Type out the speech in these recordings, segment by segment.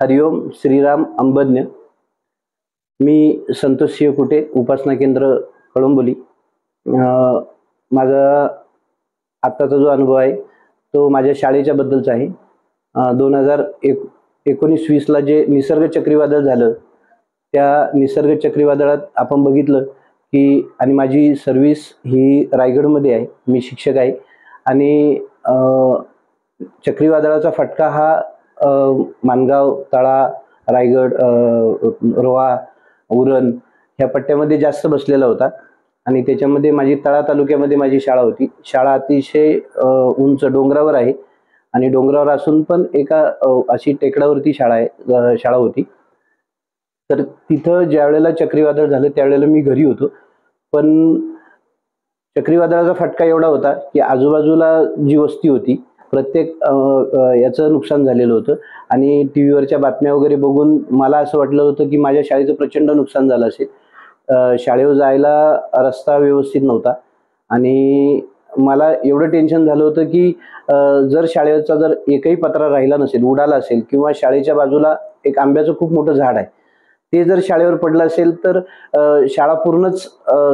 हरिओम श्रीराम अंबज्ञ। मी संतोष कुटे, उपासना केंद्र कळंबोली। माझा आत्ताचा जो अनुभव आहे तो माझ्या शाळेच्या बद्दलचा आहे। 2019-20 ला जे निसर्ग चक्रीवादळ झालं, त्या निसर्ग चक्रीवादळात आपण बघितलं की आणि माझी सर्व्हिस ही रायगडमध्ये आहे, मी शिक्षक आहे आणि चक्रीवादळाचा फटका हा मानगाव, तळा, रायगड, रोहा, उरण ह्या पट्ट्यामध्ये जास्त बसलेला होता आणि त्याच्यामध्ये माझी तळा तालुक्यामध्ये माझी शाळा होती। शाळा अतिशय उंच डोंगरावर आहे आणि डोंगरावर असून पण एका अशी टेकडावरती शाळा होती। तर तिथं ज्यावेळेला चक्रीवादळ झालं त्यावेळेला मी घरी होतो, पण चक्रीवादळाचा फटका एवढा होता की आजूबाजूला जी वस्ती होती प्रत्येक याचं नुकसान झालेलं होतं आणि टीव्हीवरच्या बातम्या वगैरे बघून मला असं वाटलं होतं की माझ्या शाळेचं प्रचंड नुकसान झालं असेल। शाळेवर जायला रस्ता व्यवस्थित नव्हता आणि मला एवढं टेन्शन झालं होतं की जर शाळेचा जर एकही पत्रा राहिला नसेल, उडाला असेल किंवा शाळेच्या बाजूला एक आंब्याचं खूप मोठं झाड आहे ते जर शाळेवर पडलं असेल तर शाळा पूर्णच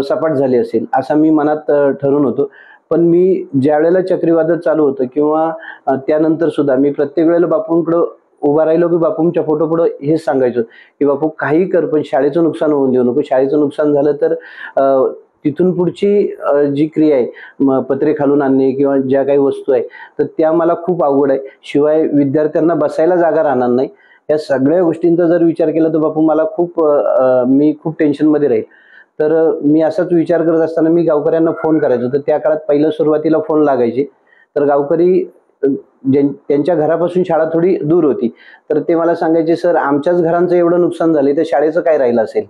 सपाट झाली असेल असं मी मनात ठरवून होतो। पण मी ज्यावेळेला चक्रीवादळ चालू होतं किंवा त्यानंतर सुद्धा मी प्रत्येक वेळेला बापूंकडं उभा राहिलो की बापूंच्या फोटोपुढं हेच सांगायचो की बापू काही कर पण शाळेचं नुकसान होऊन देऊ नको। शाळेचं नुकसान झालं तर तिथून पुढची जी क्रिया आहे, पत्रे खालून आणणे किंवा ज्या काही वस्तू आहे तर त्या मला खूप अवघड आहे, शिवाय विद्यार्थ्यांना बसायला जागा राहणार नाही। या सगळ्या गोष्टींचा जर विचार केला तर बापू मला मी खूप टेन्शनमध्ये राहील। तर मी असाच विचार करत असताना मी गावकऱ्यांना फोन करायचो, तर त्या काळात पहिलं सुरुवातीला फोन लागायचे तर गावकरी त्यांच्या घरापासून शाळा थोडी दूर होती तर ते मला सांगायचे, सर आमच्याच घरांचं एवढं नुकसान झाले तर शाळेचं काय राहिलं असेल,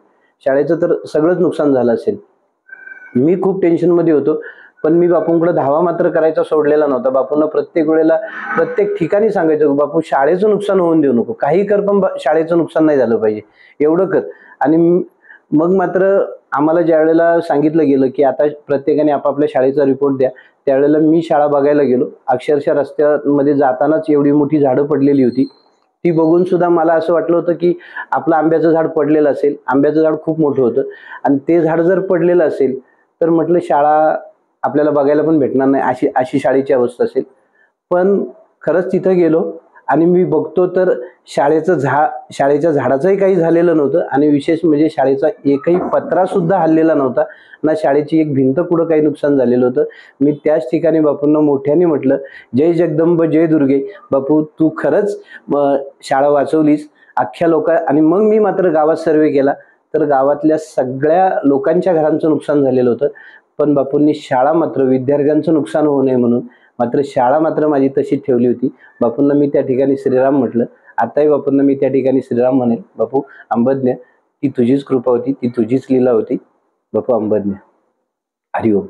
शाळेचं तर सगळंच नुकसान झालं असेल। मी खूप टेन्शनमध्ये होतो, पण मी बापूंकडे धावा मात्र करायचा सोडलेला नव्हता। बापूंना प्रत्येक वेळेला प्रत्येक ठिकाणी सांगायचं, बापू शाळेचं नुकसान होऊन देऊ नको, काही कर पण शाळेचं नुकसान नाही झालं पाहिजे, एवढं कर। आणि मग मात्र आम्हाला ज्या वेळेला सांगितलं गेलं की आता प्रत्येकाने आपापल्या शाळेचा रिपोर्ट द्या, त्यावेळेला मी शाळा बघायला गेलो। अक्षरशः रस्त्यामध्ये जातानाच एवढी मोठी झाडं पडलेली होती, ती बघून सुद्धा मला असं वाटलं होतं की आपलं आंब्याचं झाड पडलेलं असेल, आंब्याचं झाड खूप मोठं होतं आणि ते झाड जर पडलेलं असेल तर म्हटलं शाळा आपल्याला बघायला पण भेटणार नाही, अशी शाळेची अवस्था असेल। पण खरंच तिथं गेलो आणि मी बघतो तर शाळेच्या झाडाचंही काही झालेलं नव्हतं आणि विशेष म्हणजे शाळेचा एकही पत्रा सुद्धा हललेला नव्हता, ना शाळेची एक भिंत कुठं काही नुकसान झालेलं होतं। मी त्याच ठिकाणी बापूंना मोठ्याने म्हटलं, जय जगदंब जय दुर्गे, बापू तू खरंच शाळा वाचवलीस अख्ख्या आणि मग मी मात्र गावात सर्वे केला तर गावातल्या सगळ्या लोकांच्या घरांचं नुकसान झालेलं होतं, पण बापूंनी शाळा मात्र विद्यार्थ्यांचं नुकसान होऊ नये म्हणून मात्र शाळा मात्र माझी तशी ठेवली होती। बापूंना मी त्या ठिकाणी श्रीराम म्हटलं, आताही बापूंना मी त्या ठिकाणी श्रीराम म्हणेल। बापू अंबज्ञ, ती तुझीच कृपा होती, ती तुझीच लीला होती, बापू अंबज्ञ। हरिओम।